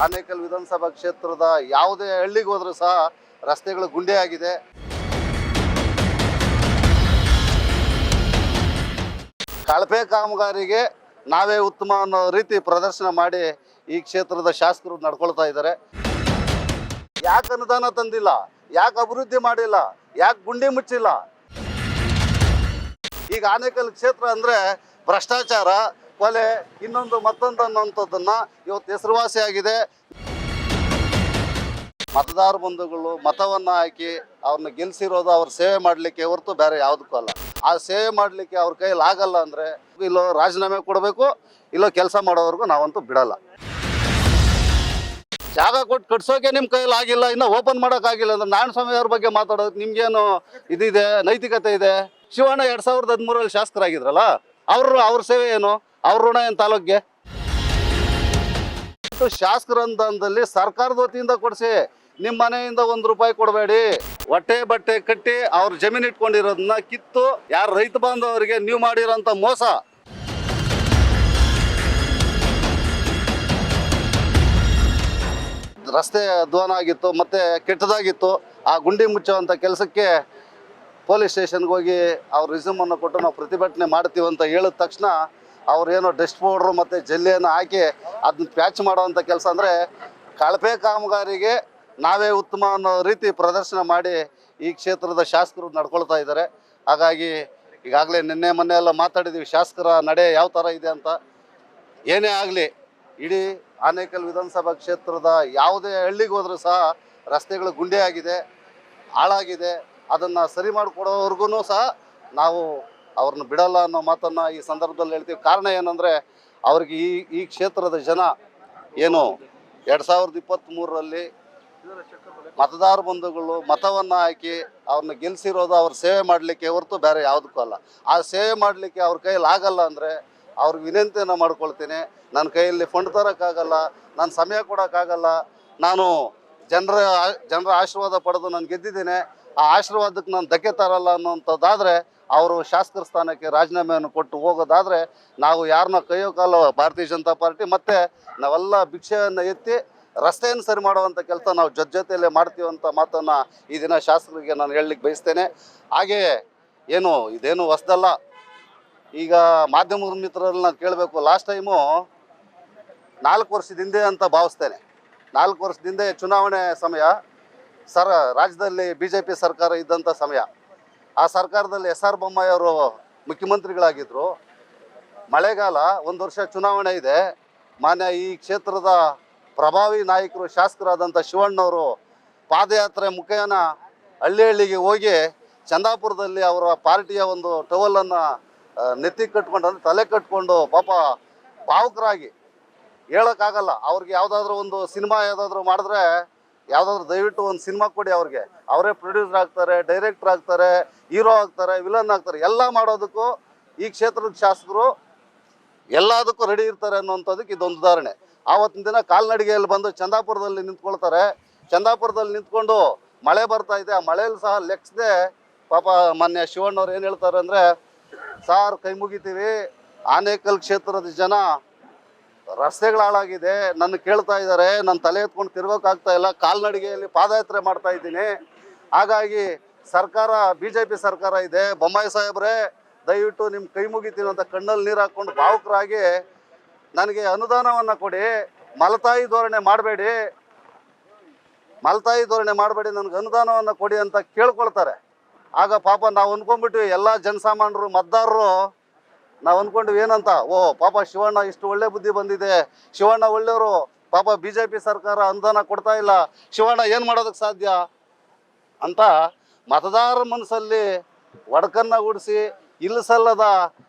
ಆನೇಕಲ್ ವಿಧಾನಸಭಾ ಕ್ಷೇತ್ರದ ಯಾವುದೇ ಹಳ್ಳಿಗೆ ಹೋದ್ರೂ ಸಹ ರಸ್ತೆಗಳು ಗುಂಡಿ ಆಗಿದೆ. ಕಳಪೆ ಕಾಮಗಾರಿಗೆ ನಾವೇ ಉತ್ತಮ ಅನ್ನೋ ರೀತಿ ಪ್ರದರ್ಶನ ಮಾಡಿ ಈ ಕ್ಷೇತ್ರದ ಶಾಸಕರು ನಡ್ಕೊಳ್ತಾ ಇದ್ದಾರೆ. ಯಾಕೆ ಅನುದಾನ ತಂದಿಲ್ಲ, ಯಾಕೆ ಅಭಿವೃದ್ಧಿ ಮಾಡಿಲ್ಲ, ಯಾಕೆ ಗುಂಡಿ ಮುಚ್ಚಿಲ್ಲ? ಈಗ ಆನೇಕಲ್ ಕ್ಷೇತ್ರ ಅಂದರೆ ಭ್ರಷ್ಟಾಚಾರ, ಕೊಲೆ, ಇನ್ನೊಂದು ಮತ್ತೊಂದು ಅನ್ನೋಂಥದ್ದನ್ನ ಇವತ್ತು ಹೆಸರುವಾಸಿ ಆಗಿದೆ. ಮತದಾರ ಬಂಧುಗಳು ಮತವನ್ನು ಹಾಕಿ ಅವ್ರನ್ನ ಗೆಲ್ಸಿರೋದು ಅವ್ರ ಸೇವೆ ಮಾಡಲಿಕ್ಕೆ ಹೊರತು ಬೇರೆ ಯಾವುದಕ್ಕೂ ಅಲ್ಲ. ಆ ಸೇವೆ ಮಾಡಲಿಕ್ಕೆ ಅವ್ರ ಕೈಯಲ್ಲಿ ಆಗಲ್ಲ ಅಂದರೆ ಇಲ್ಲೋ ರಾಜೀನಾಮೆ ಕೊಡಬೇಕು, ಇಲ್ಲೋ ಕೆಲಸ ಮಾಡೋವರೆಗೂ ನಾವಂತೂ ಬಿಡಲ್ಲ. ಜಾಗ ಕೊಟ್ಟು ಕಟ್ಸೋಕೆ ನಿಮ್ಮ ಕೈಯಲ್ಲಿ ಆಗಿಲ್ಲ, ಇನ್ನೂ ಓಪನ್ ಮಾಡೋಕ್ಕಾಗಿಲ್ಲ ಅಂದ್ರೆ ನಾರಾಯಣಸ್ವಾಮಿ ಅವ್ರ ಬಗ್ಗೆ ಮಾತಾಡೋದು ನಿಮ್ಗೇನು ಇದಿದೆ, ನೈತಿಕತೆ ಇದೆ? ಶಿವಣ್ಣ 2013 ಶಾಸಕರಾಗಿದ್ರಲ್ಲ, ಅವ್ರ ಸೇವೆ ಏನು? ಅವ್ರ ಋಣ ಏನು ತಾಲೂಕಿಗೆ? ಶಾಸಕರ ಅನುದಾನದಲ್ಲಿ ಸರ್ಕಾರದ ವತಿಯಿಂದ ಕೊಡಿಸಿ, ನಿಮ್ಮ ಮನೆಯಿಂದ ₹1 ಕೊಡಬೇಡಿ. ಹೊಟ್ಟೆ ಬಟ್ಟೆ ಕಟ್ಟಿ ಅವ್ರ ಜಮೀನು ಇಟ್ಕೊಂಡಿರೋದನ್ನ ಕಿತ್ತು ಯಾರು ರೈತ ಬಾಂಧವರಿಗೆ ನೀವು ಮಾಡಿರೋಂಥ ಮೋಸ. ರಸ್ತೆ ಅಧ್ವಾನ ಆಗಿತ್ತು, ಮತ್ತೆ ಕೆಟ್ಟದಾಗಿತ್ತು. ಆ ಗುಂಡಿ ಮುಚ್ಚುವಂಥ ಕೆಲಸಕ್ಕೆ ಪೊಲೀಸ್ ಸ್ಟೇಷನ್ಗೆ ಹೋಗಿ ಅವ್ರ ರಿಸ್ಯೂಮನ್ನು ಕೊಟ್ಟು ನಾವು ಪ್ರತಿಭಟನೆ ಮಾಡ್ತೀವಿ ಅಂತ ಹೇಳಿದ ತಕ್ಷಣ ಅವ್ರೇನೋ ಡಸ್ಟ್ ಪೌಡ್ರು ಮತ್ತು ಜಲ್ಲಿಯನ್ನು ಹಾಕಿ ಅದನ್ನ ಪ್ಯಾಚ್ ಮಾಡೋವಂಥ ಕೆಲಸ. ಅಂದರೆ ಕಳಪೆ ಕಾಮಗಾರಿಗೆ ನಾವೇ ಉತ್ತಮ ಅನ್ನೋ ರೀತಿ ಪ್ರದರ್ಶನ ಮಾಡಿ ಈ ಕ್ಷೇತ್ರದ ಶಾಸಕರು ನಡ್ಕೊಳ್ತಾ ಇದ್ದಾರೆ. ಹಾಗಾಗಿ ಈಗಾಗಲೇ ನಿನ್ನೆ ಮೊನ್ನೆ ಎಲ್ಲ ಮಾತಾಡಿದ್ದೀವಿ ಶಾಸಕರ ನಡೆ ಯಾವ ಥರ ಇದೆ ಅಂತ. ಏನೇ ಆಗಲಿ, ಇಡೀ ಆನೇಕಲ್ ವಿಧಾನಸಭಾ ಕ್ಷೇತ್ರದ ಯಾವುದೇ ಹಳ್ಳಿಗೆ ಹೋದ್ರೂ ಸಹ ರಸ್ತೆಗಳು ಗುಂಡಿ ಆಗಿದೆ, ಹಾಳಾಗಿದೆ. ಅದನ್ನು ಸರಿ ಮಾಡಿಕೊಡೋವರೆಗೂ ಸಹ ನಾವು ಅವ್ರನ್ನ ಬಿಡಲ್ಲ ಅನ್ನೋ ಮಾತನ್ನು ಈ ಸಂದರ್ಭದಲ್ಲಿ ಹೇಳ್ತೀವಿ. ಕಾರಣ ಏನಂದರೆ ಅವ್ರಿಗೆ ಈ ಕ್ಷೇತ್ರದ ಜನ ಏನು 2023ರಲ್ಲಿ ಮತದಾರ ಬಂಧುಗಳು ಮತವನ್ನು ಹಾಕಿ ಅವ್ರನ್ನ ಗೆಲ್ಸಿರೋದು ಅವ್ರ ಸೇವೆ ಮಾಡಲಿಕ್ಕೆ ಹೊರತು ಬೇರೆ ಯಾವುದಕ್ಕೂ ಅಲ್ಲ. ಆ ಸೇವೆ ಮಾಡಲಿಕ್ಕೆ ಅವ್ರ ಕೈಯಲ್ಲಿ ಆಗಲ್ಲ ಅಂದರೆ ಅವ್ರಿಗೆ ವಿನಂತಿಯನ್ನು ಮಾಡ್ಕೊಳ್ತೀನಿ. ನನ್ನ ಕೈಯಲ್ಲಿ ಫಂಡ್ ತರೋಕ್ಕಾಗಲ್ಲ, ನಾನು ಸಮಯ ಕೊಡೋಕ್ಕಾಗಲ್ಲ, ನಾನು ಜನರ ಆಶೀರ್ವಾದ ಪಡೆದು ನಾನು ಗೆದ್ದಿದ್ದೇನೆ, ಆ ಆಶೀರ್ವಾದಕ್ಕೆ ನಾನು ಧಕ್ಕೆ ತರಲ್ಲ ಅನ್ನೋಂಥದ್ದಾದರೆ ಅವರು ಶಾಸಕರ ಸ್ಥಾನಕ್ಕೆ ರಾಜೀನಾಮೆಯನ್ನು ಕೊಟ್ಟು ಹೋಗೋದಾದರೆ ನಾವು ಯಾರನ್ನ ಕೈಯೋ ಕಾಲೋ ಭಾರತೀಯ ಜನತಾ ಪಾರ್ಟಿ ಮತ್ತು ನಾವೆಲ್ಲ ಭಿಕ್ಷೆಯನ್ನು ಎತ್ತಿ ರಸ್ತೆಯನ್ನು ಸರಿ ಮಾಡುವಂಥ ಕೆಲಸ ನಾವು ಜೊತೆಯಲ್ಲೇ ಮಾಡ್ತೀವಿ ಅಂತ ಮಾತನ್ನು ಈ ದಿನ ಶಾಸಕರಿಗೆ ನಾನು ಹೇಳಲಿಕ್ಕೆ ಬಯಸ್ತೇನೆ. ಹಾಗೆಯೇ ಇದೇನು ಹೊಸದಲ್ಲ. ಈಗ ಮಾಧ್ಯಮದ ಮಿತ್ರರಲ್ಲಿ ನಾನು ಕೇಳಬೇಕು, ಲಾಸ್ಟ್ ಟೈಮು 4 ವರ್ಷದ ಹಿಂದೆ ಅಂತ ಭಾವಿಸ್ತೇನೆ. 4 ವರ್ಷದ ಹಿಂದೆ ಚುನಾವಣೆ ಸಮಯ, ರಾಜ್ಯದಲ್ಲಿ BJP ಸರ್ಕಾರ ಇದ್ದಂಥ ಸಮಯ. ಆ ಸರ್ಕಾರದಲ್ಲಿ SR ಬೊಮ್ಮಾಯಿ ಅವರು ಮುಖ್ಯಮಂತ್ರಿಗಳಾಗಿದ್ದರು. ಮಳೆಗಾಲ, 1 ವರ್ಷ ಚುನಾವಣೆ ಇದೆ. ಮಾನ್ಯ ಈ ಕ್ಷೇತ್ರದ ಪ್ರಭಾವಿ ನಾಯಕರು ಶಾಸಕರಾದಂಥ ಶಿವಣ್ಣವರು ಪಾದಯಾತ್ರೆ ಮುಖೇನ ಹಳ್ಳಿಗೆ ಹೋಗಿ ಚಂದಾಪುರದಲ್ಲಿ ಅವರ ಪಾರ್ಟಿಯ ಒಂದು ಟವಲನ್ನು ನೆತ್ತಿ ಕಟ್ಕೊಂಡು, ಅಂದರೆ ತಲೆ ಕಟ್ಕೊಂಡು ಪಾಪ ಭಾವುಕರಾಗಿ ಹೇಳೋಕ್ಕಾಗಲ್ಲ. ಅವ್ರಿಗೆ ಯಾವುದಾದ್ರೂ ಒಂದು ಸಿನಿಮಾ ಯಾವುದಾದ್ರೂ ಮಾಡಿದ್ರೆ, ಯಾವುದಾದ್ರೂ ದಯವಿಟ್ಟು ಒಂದು ಸಿನಿಮಾ ಕೊಡಿ ಅವ್ರಿಗೆ, ಅವರೇ ಪ್ರೊಡ್ಯೂಸರ್ ಆಗ್ತಾರೆ, ಡೈರೆಕ್ಟರ್ ಆಗ್ತಾರೆ, ಹೀರೋ ಆಗ್ತಾರೆ, ವಿಲನ್ ಆಗ್ತಾರೆ, ಎಲ್ಲ ಮಾಡೋದಕ್ಕೂ ಈ ಕ್ಷೇತ್ರದ ಶಾಸಕರು ಎಲ್ಲದಕ್ಕೂ ರೆಡಿ ಇರ್ತಾರೆ ಅನ್ನೋಂಥದ್ದಕ್ಕೆ ಇದೊಂದು ಉದಾಹರಣೆ. ಆವತ್ತಿನ ದಿನ ಕಾಲ್ನಡಿಗೆಯಲ್ಲಿ ಬಂದು ಚಂದಾಪುರದಲ್ಲಿ ನಿಂತ್ಕೊಳ್ತಾರೆ. ಚಂದಾಪುರದಲ್ಲಿ ನಿಂತ್ಕೊಂಡು ಮಳೆ ಬರ್ತಾ ಇದೆ, ಆ ಮಳೆಯಲ್ಲಿ ಸಹ ಲೆಕ್ಸದೆ ಪಾಪ ಮಾನ್ಯ ಶಿವಣ್ಣವ್ರು ಏನು ಹೇಳ್ತಾರೆ ಅಂದರೆ, ಸಾರ್ ಕೈ ಮುಗಿತೀವಿ, ಆನೇಕಲ್ ಕ್ಷೇತ್ರದ ಜನ ರಸ್ತೆಗಳು ಹಾಳಾಗಿದೆ, ನನ್ನ ಕೇಳ್ತಾ ಇದ್ದಾರೆ, ನನ್ನ ತಲೆ ಎತ್ಕೊಂಡು ತಿರ್ಗೋಕ್ಕಾಗ್ತಾ ಇಲ್ಲ, ಕಾಲ್ನಡಿಗೆಯಲ್ಲಿ ಪಾದಯಾತ್ರೆ ಮಾಡ್ತಾ ಇದ್ದೀನಿ. ಹಾಗಾಗಿ ಸರ್ಕಾರ BJP ಸರ್ಕಾರ ಇದೆ, ಬೊಮ್ಮಾಯಿ ಸಾಹೇಬ್ರೆ ದಯವಿಟ್ಟು ನಿಮ್ಮ ಕೈ ಮುಗಿತೀನಿ ಅಂತ ಕಣ್ಣಲ್ಲಿ ನೀರು ಹಾಕ್ಕೊಂಡು ಭಾವುಕರಾಗಿ ನನಗೆ ಅನುದಾನವನ್ನು ಕೊಡಿ, ಮಲತಾಯಿ ಧೋರಣೆ ಮಾಡಬೇಡಿ, ನನಗೆ ಅನುದಾನವನ್ನು ಕೊಡಿ ಅಂತ ಕೇಳ್ಕೊಳ್ತಾರೆ. ಆಗ ಪಾಪ ನಾವು ಅಂದ್ಕೊಂಡ್ಬಿಟ್ವಿ, ಎಲ್ಲ ಜನಸಾಮಾನ್ಯರು ಮತದಾರರು ನಾವು ಅಂದ್ಕೊಂಡ್ವಿ ಏನಂತ, ಪಾಪ ಶಿವಣ್ಣ ಇಷ್ಟು ಒಳ್ಳೆ ಬುದ್ಧಿ ಬಂದಿದೆ, ಶಿವಣ್ಣ ಒಳ್ಳೆಯವರು, ಪಾಪ BJP ಸರ್ಕಾರ ಅನುದಾನ ಕೊಡ್ತಾ ಇಲ್ಲ, ಶಿವಣ್ಣ ಏನು ಮಾಡೋದಕ್ಕೆ ಸಾಧ್ಯ ಅಂತ ಮತದಾರರ ಮನಸ್ಸಲ್ಲಿ ಒಡಕನ್ನು ಹೂಡಿಸಿ ಇಲ್ಲಸಲ್ಲದ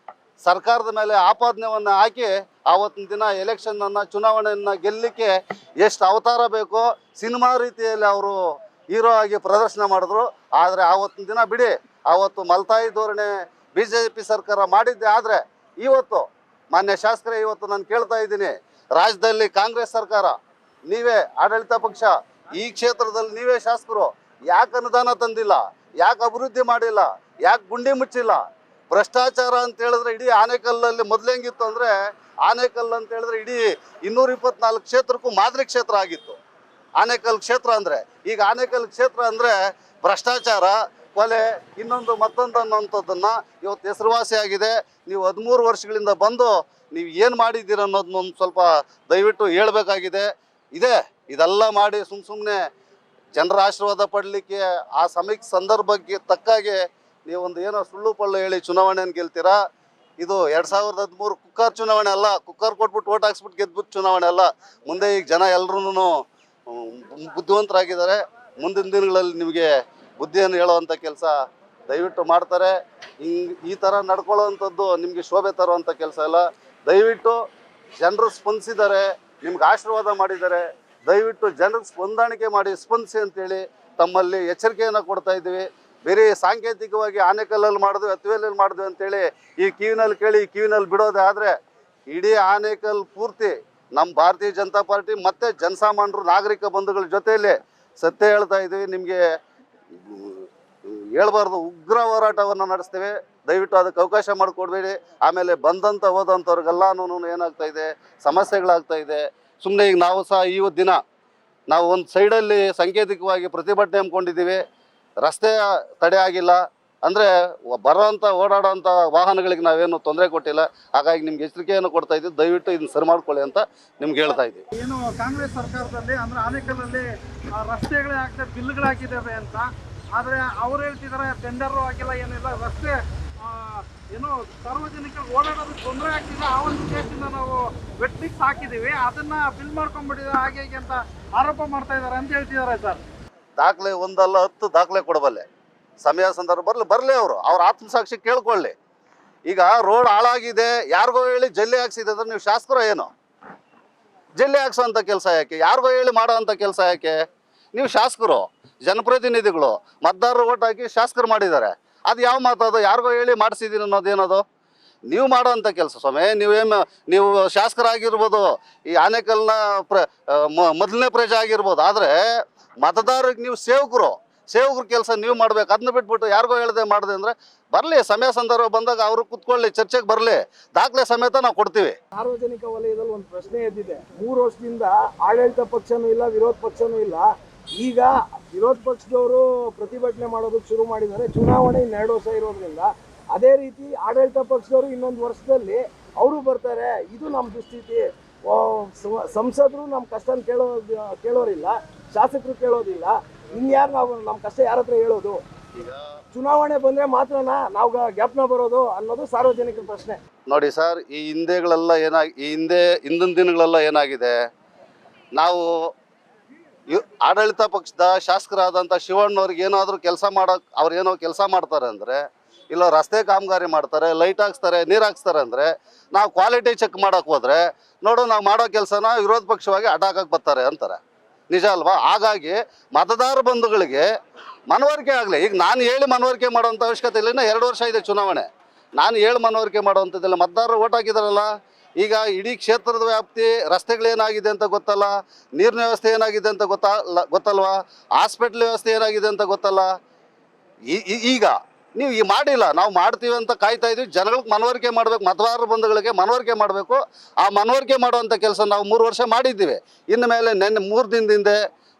ಸರ್ಕಾರದ ಮೇಲೆ ಆಪಾದನೆಯನ್ನು ಹಾಕಿ ಆವತ್ತಿನ ದಿನ ಎಲೆಕ್ಷನನ್ನು, ಚುನಾವಣೆಯನ್ನು ಗೆಲ್ಲಲಿಕ್ಕೆ ಎಷ್ಟು ಅವತಾರ ಬೇಕೋ ಸಿನಿಮಾ ರೀತಿಯಲ್ಲಿ ಅವರು ಹೀರೋ ಆಗಿ ಪ್ರದರ್ಶನ ಮಾಡಿದ್ರು. ಆದರೆ ಆವತ್ತಿನ ದಿನ ಬಿಡಿ, ಆವತ್ತು ಮಲತಾಯಿ ಧೋರಣೆ BJP ಸರ್ಕಾರ ಮಾಡಿದ್ದೆ. ಆದರೆ ಇವತ್ತು ಮಾನ್ಯ ಶಾಸಕರೇ, ಇವತ್ತು ನಾನು ಕೇಳ್ತಾ ಇದ್ದೀನಿ, ರಾಜ್ಯದಲ್ಲಿ ಕಾಂಗ್ರೆಸ್ ಸರ್ಕಾರ, ನೀವೇ ಆಡಳಿತ ಪಕ್ಷ, ಈ ಕ್ಷೇತ್ರದಲ್ಲಿ ನೀವೇ ಶಾಸಕರು, ಯಾಕೆ ಅನುದಾನ ತಂದಿಲ್ಲ, ಯಾಕೆ ಅಭಿವೃದ್ಧಿ ಮಾಡಿಲ್ಲ, ಯಾಕೆ ಗುಂಡಿ ಮುಚ್ಚಿಲ್ಲ? ಭ್ರಷ್ಟಾಚಾರ ಅಂತ ಹೇಳಿದ್ರೆ ಇಡೀ ಆನೇಕಲ್ಲಲ್ಲಿ ಮೊದಲು ಹೆಂಗಿತ್ತು ಅಂದರೆ, ಆನೇಕಲ್ ಅಂತ ಹೇಳಿದ್ರೆ ಇಡೀ 224 ಕ್ಷೇತ್ರಕ್ಕೂ ಮಾದರಿ ಕ್ಷೇತ್ರ ಆಗಿತ್ತು ಆನೇಕಲ್ ಕ್ಷೇತ್ರ ಅಂದರೆ. ಈಗ ಆನೇಕಲ್ ಕ್ಷೇತ್ರ ಅಂದರೆ ಭ್ರಷ್ಟಾಚಾರ, ಕೊಲೆ, ಇನ್ನೊಂದು ಮತ್ತೊಂದು ಅನ್ನೋಂಥದ್ದನ್ನು ಇವತ್ತು ಹೆಸರುವಾಸಿಯಾಗಿದೆ. ನೀವು 13 ವರ್ಷಗಳಿಂದ ಬಂದು ನೀವು ಏನು ಮಾಡಿದ್ದೀರ ಅನ್ನೋದನ್ನೊಂದು ಸ್ವಲ್ಪ ದಯವಿಟ್ಟು ಹೇಳಬೇಕಾಗಿದೆ. ಇದೆಲ್ಲ ಮಾಡಿ ಸುಮ್ಮನೆ ಜನರ ಆಶೀರ್ವಾದ ಪಡಲಿಕ್ಕೆ ಆ ಸಮಯಕ್ಕೆ ಸಂದರ್ಭಕ್ಕೆ ತಕ್ಕಾಗೆ ನೀವೊಂದು ಏನೋ ಸುಳ್ಳು ಪಳ್ಳು ಹೇಳಿ ಚುನಾವಣೆಯನ್ನು ಗೆಲ್ತೀರಾ. ಇದು 2013 ಕುಕ್ಕರ್ ಚುನಾವಣೆ ಅಲ್ಲ, ಕುಕ್ಕರ್ ಕೊಟ್ಬಿಟ್ಟು ಓಟ್ ಹಾಕ್ಸ್ಬಿಟ್ಟು ಗೆದ್ಬಿಟ್ಟು ಚುನಾವಣೆ ಅಲ್ಲ. ಮುಂದೆ ಈಗ ಜನ ಎಲ್ಲರೂ ಬುದ್ಧಿವಂತರಾಗಿದ್ದಾರೆ. ಮುಂದಿನ ದಿನಗಳಲ್ಲಿ ನಿಮಗೆ ಬುದ್ಧಿಯನ್ನು ಹೇಳುವಂಥ ಕೆಲಸ ದಯವಿಟ್ಟು ಮಾಡ್ತಾರೆ. ಈ ಥರ ನಡ್ಕೊಳ್ಳೋವಂಥದ್ದು ನಿಮಗೆ ಶೋಭೆ ತರುವಂಥ ಕೆಲಸ ಅಲ್ಲ. ದಯವಿಟ್ಟು ಜನರು ಸ್ಪಂದಿಸಿದ್ದಾರೆ, ನಿಮ್ಗೆ ಆಶೀರ್ವಾದ ಮಾಡಿದ್ದಾರೆ. ದಯವಿಟ್ಟು ಜನರಿಗೆ ಹೊಂದಾಣಿಕೆ ಮಾಡಿ ಸ್ಪಂದಿಸಿ ಅಂತೇಳಿ ತಮ್ಮಲ್ಲಿ ಎಚ್ಚರಿಕೆಯನ್ನು ಕೊಡ್ತಾ ಇದ್ದೀವಿ. ಬೇರೆ ಸಾಂಕೇತಿಕವಾಗಿ ಆನೇಕಲ್ಲಲ್ಲಿ ಮಾಡಿದ್ವಿ, ಅತ್ವೇಲಲ್ಲಿ ಮಾಡಿದ್ವಿ ಅಂತೇಳಿ ಈ ಕಿವಿನಲ್ಲಿ ಕೇಳಿ ಈ ಕಿವಿನಲ್ಲಿ ಬಿಡೋದೇ ಆದರೆ ಇಡೀ ಆನೇಕಲ್ ಪೂರ್ತಿ ನಮ್ಮ ಭಾರತೀಯ ಜನತಾ ಪಾರ್ಟಿ ಮತ್ತು ಜನಸಾಮಾನ್ಯರು ನಾಗರಿಕ ಬಂಧುಗಳ ಜೊತೆಯಲ್ಲಿ ಸತ್ಯ ಹೇಳ್ತಾ ಇದ್ದೀವಿ. ನಿಮಗೆ ಹೇಳ್ಬಾರ್ದು, ಉಗ್ರ ಹೋರಾಟವನ್ನು ನಡೆಸ್ತೇವೆ. ದಯವಿಟ್ಟು ಅದಕ್ಕೆ ಅವಕಾಶ ಮಾಡಿಕೊಡ್ಬೇಡಿ. ಆಮೇಲೆ ಬಂದಂಥ ಹೋದಂಥವ್ರಿಗೆಲ್ಲನೂ ಏನಾಗ್ತಾ ಇದೆ, ಸಮಸ್ಯೆಗಳಾಗ್ತಾ ಇದೆ. ಸುಮ್ಮನೆ ಈಗ ನಾವು ಸಹ ಈ ದಿನ ನಾವು ಒಂದು ಸೈಡಲ್ಲಿ ಸಾಂಕೇತಿಕವಾಗಿ ಪ್ರತಿಭಟನೆ ಹಮ್ಮಿಕೊಂಡಿದ್ದೀವಿ. ರಸ್ತೆ ತಡೆ ಆಗಿಲ್ಲ ಅಂದರೆ ಬರೋವಂಥ ಓಡಾಡೋವಂಥ ವಾಹನಗಳಿಗೆ ನಾವೇನು ತೊಂದರೆ ಕೊಟ್ಟಿಲ್ಲ. ಹಾಗಾಗಿ ನಿಮ್ಗೆ ಎಚ್ಚರಿಕೆಯನ್ನು ಕೊಡ್ತಾ ಇದ್ದೀವಿ. ದಯವಿಟ್ಟು ಇದನ್ನು ಸರಿ ಮಾಡ್ಕೊಳ್ಳಿ ಅಂತ ನಿಮ್ಗೆ ಹೇಳ್ತಾ ಇದ್ದೀವಿ. ಏನು ಕಾಂಗ್ರೆಸ್ ಸರ್ಕಾರದಲ್ಲಿ ಅಂದರೆ ಆನೇಕಲ್ಲಲ್ಲಿ ರಸ್ತೆಗಳೇ ಆಗ್ತದೆ, ಬಿಲ್ಗಳು ಹಾಕಿದ್ದಾವೆ ಅಂತ. ಆದರೆ ಅವ್ರು ಹೇಳ್ತಿದ್ದಾರೆ ಟೆಂಡರು ಆಗಿಲ್ಲ, ಏನಿಲ್ಲ, ರಸ್ತೆ ಏನೋ ಸಾರ್ವಜನಿಕರು ಓಡಾಡೋದಕ್ಕೆ ತೊಂದರೆ ಆಗ್ತಿದೆ. ಆ ಒಂದು ಉದ್ದೇಶದಿಂದ ನಾವು ವೆಟ್ಲಿಕ್ಸ್ ಹಾಕಿದ್ದೀವಿ, ಅದನ್ನು ಬಿಲ್ ಮಾಡ್ಕೊಂಡ್ಬಿಟ್ಟಿದ್ದಾರೆ ಹಾಗೆ ಹೀಗೆ ಅಂತ ಆರೋಪ ಮಾಡ್ತಾ ಇದ್ದಾರೆ ಅಂತ ಹೇಳ್ತಿದ್ದಾರೆ ಸರ್. ದಾಖಲೆ ಒಂದಲ್ಲ 10 ದಾಖಲೆ ಕೊಡಬಲ್ಲೆ. ಸಮಯ ಸಂದರ್ಭ ಬರಲಿ ಅವ್ರ ಆತ್ಮಸಾಕ್ಷಿ ಕೇಳ್ಕೊಳ್ಳಿ. ಈಗ ರೋಡ್ ಹಾಳಾಗಿದೆ ಯಾರಿಗೋ ಹೇಳಿ ಜಲ್ಲಿ ಹಾಕ್ಸಿದೆ ಅಂದ್ರೆ ನೀವು ಶಾಸಕರು ಏನು? ಜಲ್ಲಿ ಹಾಕ್ಸೋಂಥ ಕೆಲಸ ಯಾಕೆ? ಯಾರಿಗೋ ಹೇಳಿ ಮಾಡೋವಂಥ ಕೆಲಸ ಯಾಕೆ? ನೀವು ಶಾಸಕರು, ಜನಪ್ರತಿನಿಧಿಗಳು, ಮತದಾರರು ಓಟ್ ಹಾಕಿ ಶಾಸಕರು ಮಾಡಿದ್ದಾರೆ. ಅದು ಯಾವ ಮಾತದು? ಯಾರಿಗೋ ಹೇಳಿ ಮಾಡಿಸಿದ್ದೀನಿ ಅನ್ನೋದೇನದು? ನೀವು ಮಾಡೋವಂಥ ಕೆಲಸ ಸ್ವಾಮಿ. ನೀವು ಶಾಸಕರಾಗಿರ್ಬೋದು, ಈ ಆನೇಕಲ್ನ ಮೊದಲನೇ ಪ್ರಜೆ ಆಗಿರ್ಬೋದು. ಆದರೆ ಮತದಾರರಿಗೆ ನೀವು ಸೇವಕರು ಕೆಲಸ ನೀವು ಮಾಡ್ಬೇಕು. ಅದನ್ನ ಬಿಟ್ಬಿಟ್ಟು ಯಾರಿಗೋ ಹೇಳದೆ ಮಾಡಿದೆ ಅಂದರೆ ಬರಲಿ, ಸಮಯ ಸಂದರ್ಭ ಬಂದಾಗ ಅವರು ಕುತ್ಕೊಳ್ಳಿ, ಚರ್ಚೆಗೆ ಬರಲಿ, ದಾಖಲೆ ಸಮೇತ ನಾವು ಕೊಡ್ತೀವಿ. ಸಾರ್ವಜನಿಕ ವಲಯದಲ್ಲಿ ಒಂದು ಪ್ರಶ್ನೆ ಎದ್ದಿದೆ. 3 ವರ್ಷದಿಂದ ಆಡಳಿತ ಪಕ್ಷನೂ ಇಲ್ಲ, ವಿರೋಧ ಪಕ್ಷನೂ ಇಲ್ಲ. ಈಗ ವಿರೋಧ ಪಕ್ಷದವರು ಪ್ರತಿಭಟನೆ ಮಾಡೋದಕ್ಕೆ ಶುರು ಮಾಡಿದ್ದಾರೆ. ಚುನಾವಣೆ 2 ವರ್ಷ ಇರೋದ್ರಿಂದ ಅದೇ ರೀತಿ ಆಡಳಿತ ಪಕ್ಷದವರು ಇನ್ನೊಂದು ವರ್ಷದಲ್ಲಿ ಅವರು ಬರ್ತಾರೆ. ಇದು ನಮ್ಮ ದುಸ್ಥಿತಿ. ಸಂಸದರು ನಮ್ಮ ಕಷ್ಟ ಕೇಳೋರಿಲ್ಲ, ಶಾಸಕರು ಕೇಳೋದಿಲ್ಲ. ಇನ್ಯಾರು ನಾವು ನಮ್ಮ ಕಷ್ಟ ಯಾರ ಹತ್ರ ಹೇಳೋದು? ಈಗ ಚುನಾವಣೆ ಬಂದರೆ ಮಾತ್ರನ ನಾವು ಜ್ಞಾಪನ ಬರೋದು ಅನ್ನೋದು ಸಾರ್ವಜನಿಕರ ಪ್ರಶ್ನೆ. ನೋಡಿ ಸರ್, ಈ ಹಿಂದಿನ ದಿನಗಳೆಲ್ಲ ಏನಾಗಿದೆ, ನಾವು ಆಡಳಿತ ಪಕ್ಷದ ಶಾಸಕರಾದಂಥ ಶಿವಣ್ಣವ್ರಿಗೆ ಏನಾದರೂ ಕೆಲಸ ಮಾಡೋಕೆ ಅವ್ರೇನೋ ಕೆಲಸ ಮಾಡ್ತಾರೆ ಅಂದರೆ, ಇಲ್ಲ ರಸ್ತೆ ಕಾಮಗಾರಿ ಮಾಡ್ತಾರೆ, ಲೈಟ್ ಹಾಕ್ಸ್ತಾರೆ, ನೀರು ಹಾಕ್ಸ್ತಾರೆ ಅಂದರೆ ನಾವು ಕ್ವಾಲಿಟಿ ಚೆಕ್ ಮಾಡೋಕೆ ಹೋದರೆ ನೋಡು ನಾವು ಮಾಡೋ ಕೆಲಸನ ವಿರೋಧ ಪಕ್ಷವಾಗಿ ಅಡ್ಡಾಕಕ್ಕೆ ಬರ್ತಾರೆ ಅಂತಾರೆ. ನಿಜ ಅಲ್ವಾ? ಹಾಗಾಗಿ ಮತದಾರ ಬಂಧುಗಳಿಗೆ ಮನವರಿಕೆ ಆಗಲಿ. ಈಗ ನಾನು ಹೇಳಿ ಮನವರಿಕೆ ಮಾಡೋವಂಥ ಅವಶ್ಯಕತೆ ಇಲ್ಲ. ಇನ್ನು 2 ವರ್ಷ ಇದೆ ಚುನಾವಣೆ. ನಾನು ಹೇಳಿ ಮನವರಿಕೆ ಮಾಡೋವಂಥದ್ದಿಲ್ಲ. ಮತದಾರರು ಓಟ್ ಹಾಕಿದಾರಲ್ಲ, ಈಗ ಇಡೀ ಕ್ಷೇತ್ರದ ವ್ಯಾಪ್ತಿ ರಸ್ತೆಗಳೇನಾಗಿದೆ ಅಂತ ಗೊತ್ತಲ್ಲ, ನೀರಿನ ವ್ಯವಸ್ಥೆ ಏನಾಗಿದೆ ಅಂತ ಗೊತ್ತಲ್ವಾ, ಹಾಸ್ಪಿಟ್ಲ್ ವ್ಯವಸ್ಥೆ ಏನಾಗಿದೆ ಅಂತ ಗೊತ್ತಲ್ಲ. ಈಗ ನೀವು ಈ ಮಾಡಿಲ್ಲ, ನಾವು ಮಾಡ್ತೀವಿ ಅಂತ ಕಾಯ್ತಾ ಇದ್ವಿ. ಜನಗಳಿಗೆ ಮನವರಿಕೆ ಮಾಡಬೇಕು, ಮತದಾರರ ಬಂಧುಗಳಿಗೆ ಮನವರಿಕೆ ಮಾಡಬೇಕು. ಆ ಮನವರಿಕೆ ಮಾಡುವಂಥ ಕೆಲಸ ನಾವು 3 ವರ್ಷ ಮಾಡಿದ್ದೀವಿ. ಇನ್ನು ಮೇಲೆ 3 ದಿನದಿಂದ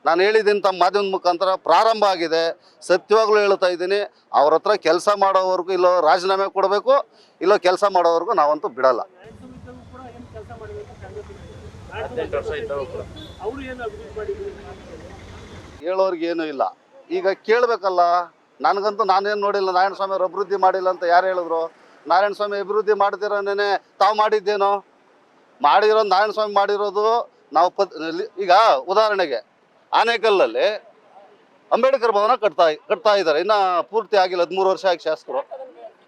ನಾನು ಹೇಳಿದ್ದೀನಿ ತಮ್ಮ ಮಾಧ್ಯಮದ ಮುಖಾಂತರ ಪ್ರಾರಂಭ ಆಗಿದೆ. ಸತ್ಯವಾಗ್ಲೂ ಹೇಳ್ತಾ ಇದ್ದೀನಿ, ಅವ್ರ ಹತ್ರ ಕೆಲಸ ಮಾಡೋವರೆಗೂ ಇಲ್ಲೋ ರಾಜೀನಾಮೆ ಕೊಡಬೇಕು, ಇಲ್ಲೋ ಕೆಲಸ ಮಾಡೋವರೆಗೂ ನಾವಂತೂ ಬಿಡಲ್ಲ. ಹೇಳೋರ್ಗೇನು ಇಲ್ಲ. ಈಗ ಕೇಳಬೇಕಲ್ಲ. ನನಗಂತೂ ನಾನೇನು ನೋಡಿಲ್ಲ, ನಾರಾಯಣಸ್ವಾಮಿ ಅವ್ರು ಅಭಿವೃದ್ಧಿ ಮಾಡಿಲ್ಲ ಅಂತ ಯಾರು ಹೇಳಿದ್ರು? ನಾರಾಯಣಸ್ವಾಮಿ ಅಭಿವೃದ್ಧಿ ಮಾಡ್ತಿರೋನೇ ತಾವು ಮಾಡಿದ್ದೇನೋ? ಮಾಡಿರೋದು ನಾರಾಯಣಸ್ವಾಮಿ ಮಾಡಿರೋದು ನಾವು ಈಗ ಉದಾಹರಣೆಗೆ ಆನೇಕಲ್ಲಲ್ಲಿ ಅಂಬೇಡ್ಕರ್ ಭವನ ಕಟ್ತಾ ಇದ್ದಾರೆ. ಇನ್ನು ಪೂರ್ತಿ ಆಗಿಲ್ಲ, 13 ವರ್ಷ ಆಗಿ ಶಾಸಕರು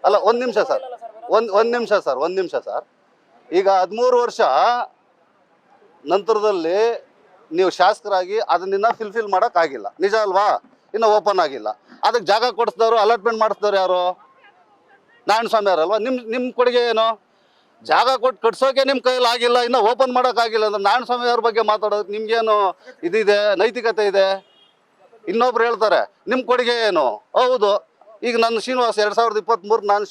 ಅಲ್ಲ. ಒಂದು ನಿಮಿಷ ಸರ್, ಒಂದು ನಿಮಿಷ ಸರ್. ಈಗ 13 ವರ್ಷ ನಂತರದಲ್ಲಿ ನೀವು ಶಾಸಕರಾಗಿ ಅದನ್ನ ಫಿಲ್ಫಿಲ್ ಮಾಡೋಕ್ಕಾಗಿಲ್ಲ. ನಿಜ ಅಲ್ವಾ? ಇನ್ನು ಓಪನ್ ಆಗಿಲ್ಲ. ಅದಕ್ಕೆ ಜಾಗ ಕೊಡಿಸಿದವರು, ಅಲಾಟ್ಮೆಂಟ್ ಮಾಡಿಸಿದವ್ರು ಯಾರು? ನಾರಾಯಣಸ್ವಾಮಿ ಅವರಲ್ವಾ? ನಿಮ್ಮ ಕೊಡುಗೆ ಏನು? ಜಾಗ ಕೊಟ್ಟು ಕಟ್ಸೋಕೆ ನಿಮ್ಮ ಕೈಯಲ್ಲಿ ಆಗಿಲ್ಲ, ಇನ್ನು ಓಪನ್ ಮಾಡೋಕ್ಕಾಗಿಲ್ಲ ಅಂದ್ರೆ ನಾರಾಯಣಸ್ವಾಮಿ ಅವ್ರ ಬಗ್ಗೆ ಮಾತಾಡೋದಕ್ಕೆ ನಿಮ್ಗೇನು ಇದಿದೆ, ನೈತಿಕತೆ ಇದೆ? ಇನ್ನೊಬ್ರು ಹೇಳ್ತಾರೆ ನಿಮ್ಮ ಕೊಡುಗೆ ಏನು? ಹೌದು, ಈಗ ನನ್ನ ಶ್ರೀನಿವಾಸ್ 2023 ನಾನು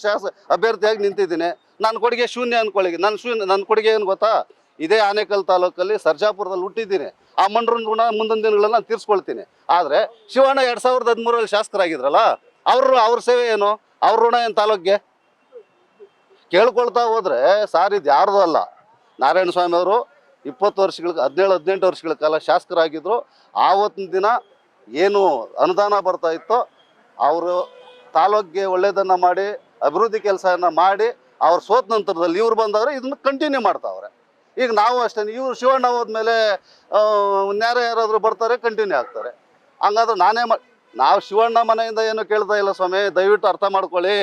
ಅಭ್ಯರ್ಥಿಯಾಗಿ ನಿಂತಿದ್ದೀನಿ. ನನ್ನ ಕೊಡುಗೆ ಶೂನ್ಯ ಅಂದ್ಕೊಳ್ಳಿ. ನನ್ನ ಕೊಡುಗೆ ಏನು ಗೊತ್ತಾ, ಇದೇ ಆನೇಕಲ್ ತಾಲೂಕಲ್ಲಿ ಸರ್ಜಾಪುರದಲ್ಲಿ ಹುಟ್ಟಿದ್ದೀನಿ. ಆ ಮಂಡ್ರನ್ ಋಣ ಮುಂದಿನ ದಿನಗಳಲ್ಲಿ ನಾನು ತೀರಿಸ್ಕೊಳ್ತೀನಿ. ಆದರೆ ಶಿವಣ್ಣ 2013 ಶಾಸಕರಾಗಿದ್ರಲ್ಲ, ಅವ್ರ ಸೇವೆ ಏನು, ಅವ್ರ ಋಣ ಏನು ತಾಲೂಕಿಗೆ? ಕೇಳ್ಕೊಳ್ತಾ ಹೋದರೆ ಸಾರ್ ಇದು ಯಾರ್ದು ಅಲ್ಲ. ನಾರಾಯಣ ಸ್ವಾಮಿ ಅವರು 17-18 ವರ್ಷಗಳ ಕಾಲ ಶಾಸಕರಾಗಿದ್ದರು. ಆವತ್ತಿನ ದಿನ ಏನು ಅನುದಾನ ಬರ್ತಾ ಇತ್ತೋ ಅವರು ತಾಲೂಕಿಗೆ ಒಳ್ಳೆಯದನ್ನು ಮಾಡಿ ಅಭಿವೃದ್ಧಿ ಕೆಲಸವನ್ನು ಮಾಡಿ ಅವ್ರು ಸೋತ ನಂತರದಲ್ಲಿ ಇವ್ರು ಬಂದವರು ಇದನ್ನು ಕಂಟಿನ್ಯೂ ಮಾಡ್ತಾವ್ರೆ. ಈಗ ನಾವು ಅಷ್ಟೇ, ಇವ್ರು ಶಿವಣ್ಣ ಹೋದ್ಮೇಲೆ ಯಾರಾದರೂ ಬರ್ತಾರೆ, ಕಂಟಿನ್ಯೂ ಆಗ್ತಾರೆ. ಹಂಗಾದ್ರೆ ನಾವು ಶಿವಣ್ಣ ಮನೆಯಿಂದ ಏನು ಕೇಳ್ತಾ ಇಲ್ಲ ಸ್ವಾಮಿ, ದಯವಿಟ್ಟು ಅರ್ಥ ಮಾಡ್ಕೊಳ್ಳಿ.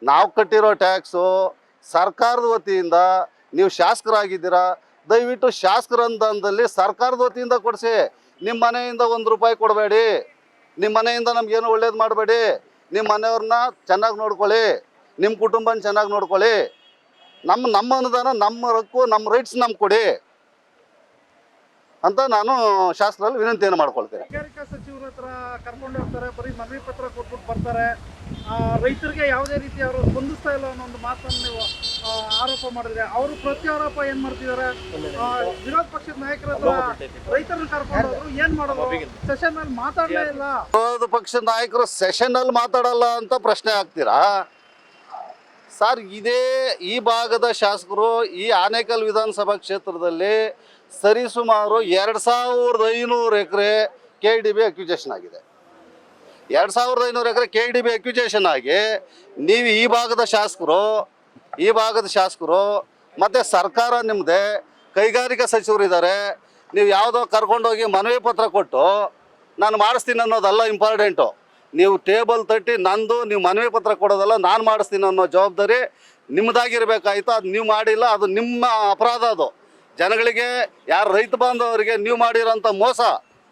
ನಾವು ಕಟ್ಟಿರೋ ಟ್ಯಾಕ್ಸು ಸರ್ಕಾರದ ವತಿಯಿಂದ, ನೀವು ಶಾಸಕರಾಗಿದ್ದೀರಾ, ದಯವಿಟ್ಟು ಶಾಸಕರ ಅನುದಾನದಲ್ಲಿ ಸರ್ಕಾರದ ವತಿಯಿಂದ ಕೊಡಿಸಿ. ನಿಮ್ಮ ಮನೆಯಿಂದ ₹1 ಕೊಡಬೇಡಿ, ನಿಮ್ಮ ಮನೆಯಿಂದ ನಮಗೇನು ಒಳ್ಳೇದು ಮಾಡಬೇಡಿ. ನಿಮ್ಮ ಮನೆಯವ್ರನ್ನ ಚೆನ್ನಾಗಿ ನೋಡ್ಕೊಳ್ಳಿ, ನಿಮ್ಮ ಕುಟುಂಬನ ಚೆನ್ನಾಗಿ ನೋಡ್ಕೊಳ್ಳಿ. ನಮ್ಮ ಅನುದಾನ, ನಮ್ಮ ಹಕ್ಕು, ನಮ್ಮ ರೈಟ್ಸ್ ನಮ್ಗೆ ಕೊಡಿ ಅಂತ ನಾನು ಶಾಸಕರಲ್ಲಿ ವಿನಂತಿಯನ್ನು ಮಾಡ್ಕೊಳ್ತೇನೆ. ಕೈಗಾರಿಕಾ ಸಚಿವರ ಹತ್ರ ಕರ್ಕೊಂಡು ಹೋಗ್ತಾರೆ, ಬರೀ ಮನವಿ ಪತ್ರ ಕೊಟ್ಬಿಟ್ಟು ಬರ್ತಾರೆ. ರೈತರಿಗೆ ಯಾವುದೇ ರೀತಿ ಅವರು ಸ್ಪಂದಿಸ್ತಾ ಇಲ್ಲ ಅನ್ನೋ ಒಂದು ಮಾತನ್ನು ನೀವು ಆರೋಪ ಮಾಡಿದ್ರೆ, ಅವರು ಪ್ರತ್ಯಾರೋಪ ಏನ್ ಮಾಡ್ತಿದ್ದಾರೆ? ವಿರೋಧ ಪಕ್ಷದ ನಾಯಕರ ಹತ್ರ ರೈತರನ್ನ ಕರ್ಕೊಂಡು ಹೋದ್ರು, ಏನ್ ಮಾಡೋದು? ಸೆಷನ್ ಅಲ್ಲಿ ಮಾತಾಡಲೇ ಇಲ್ಲ. ವಿರೋಧ ಪಕ್ಷದ ನಾಯಕರು ಸೆಷನ್ನಲ್ಲಿ ಮಾತಾಡಲ್ಲ ಅಂತ ಪ್ರಶ್ನೆ ಹಾಕ್ತೀರಾ ಸರ್? ಈ ಭಾಗದ ಶಾಸಕರು ಈ ಆನೇಕಲ್ ವಿಧಾನಸಭಾ ಕ್ಷೇತ್ರದಲ್ಲಿ ಸರಿಸುಮಾರು 2500 ಎಕರೆ KDB ಅಕ್ವಿಜೇಷನ್ ಆಗಿದೆ. 2500 ಎಕರೆ KDB ಅಕ್ವಿಜೇಷನ್ ಆಗಿ ನೀವು ಈ ಭಾಗದ ಶಾಸಕರು ಮತ್ತು ಸರ್ಕಾರ ನಿಮ್ಮದೇ, ಕೈಗಾರಿಕಾ ಸಚಿವರು ಇದ್ದಾರೆ. ನೀವು ಯಾವುದೋ ಕರ್ಕೊಂಡೋಗಿ ಮನವಿ ಪತ್ರ ಕೊಟ್ಟು ನಾನು ಮಾಡಿಸ್ತೀನಿ ಅನ್ನೋದಲ್ಲ ಇಂಪಾರ್ಟೆಂಟು. ನೀವು ಟೇಬಲ್ ತಟ್ಟಿ ನಂದು ನೀವು ಮನವಿ ಪತ್ರ ಕೊಡೋದಲ್ಲ, ನಾನು ಮಾಡಿಸ್ತೀನಿ ಅನ್ನೋ ಜವಾಬ್ದಾರಿ ನಿಮ್ಮದಾಗಿರ್ಬೇಕಾಯ್ತು. ಅದು ನೀವು ಮಾಡಿಲ್ಲ, ಅದು ನಿಮ್ಮ ಅಪರಾಧ. ಅದು ಜನಗಳಿಗೆ, ಯಾರು ರೈತ ಬಾಂಧವರಿಗೆ ನೀವು ಮಾಡಿರೋಂಥ ಮೋಸ.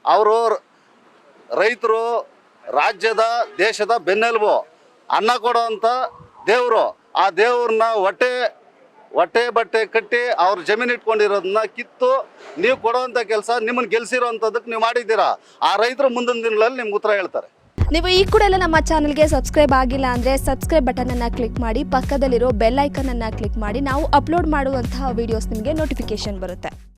ಅವರು ರೈತರು ರಾಜ್ಯದ ದೇಶದ ಬೆನ್ನೆಲುಬು, ಅನ್ನ ಕೊಡೋವಂಥ ದೇವರು. ಆ ದೇವ್ರನ್ನ ಹೊಟ್ಟೆ ಬಟ್ಟೆ ಕಟ್ಟಿ ಅವ್ರ ಜಮೀನು ಇಟ್ಕೊಂಡಿರೋದನ್ನ ಕಿತ್ತು ನೀವು ಕೊಡೋವಂಥ ಕೆಲಸ, ನಿಮ್ಮನ್ನು ಗೆಲ್ಸಿರೋವಂಥದ್ದಕ್ಕೆ ನೀವು ಮಾಡಿದ್ದೀರಾ. ಆ ರೈತರು ಮುಂದಿನ ದಿನಗಳಲ್ಲಿ ನಿಮ್ಗೆ ಉತ್ತರ ಹೇಳ್ತಾರೆ. ನೀವು ಈ ಕೂಡ ಎಲ್ಲ ನಮ್ಮ ಚಾನಲ್ಗೆ ಸಬ್ಸ್ಕ್ರೈಬ್ ಆಗಿಲ್ಲ ಅಂದರೆ ಸಬ್ಸ್ಕ್ರೈಬ್ ಬಟನನ್ನು ಕ್ಲಿಕ್ ಮಾಡಿ, ಪಕ್ಕದಲ್ಲಿರೋ ಬೆಲ್ ಐಕನನ್ನು ಕ್ಲಿಕ್ ಮಾಡಿ. ನಾವು ಅಪ್ಲೋಡ್ ಮಾಡುವಂತಹ ವೀಡಿಯೋಸ್ ನಿಮಗೆ ನೋಟಿಫಿಕೇಶನ್ ಬರುತ್ತೆ.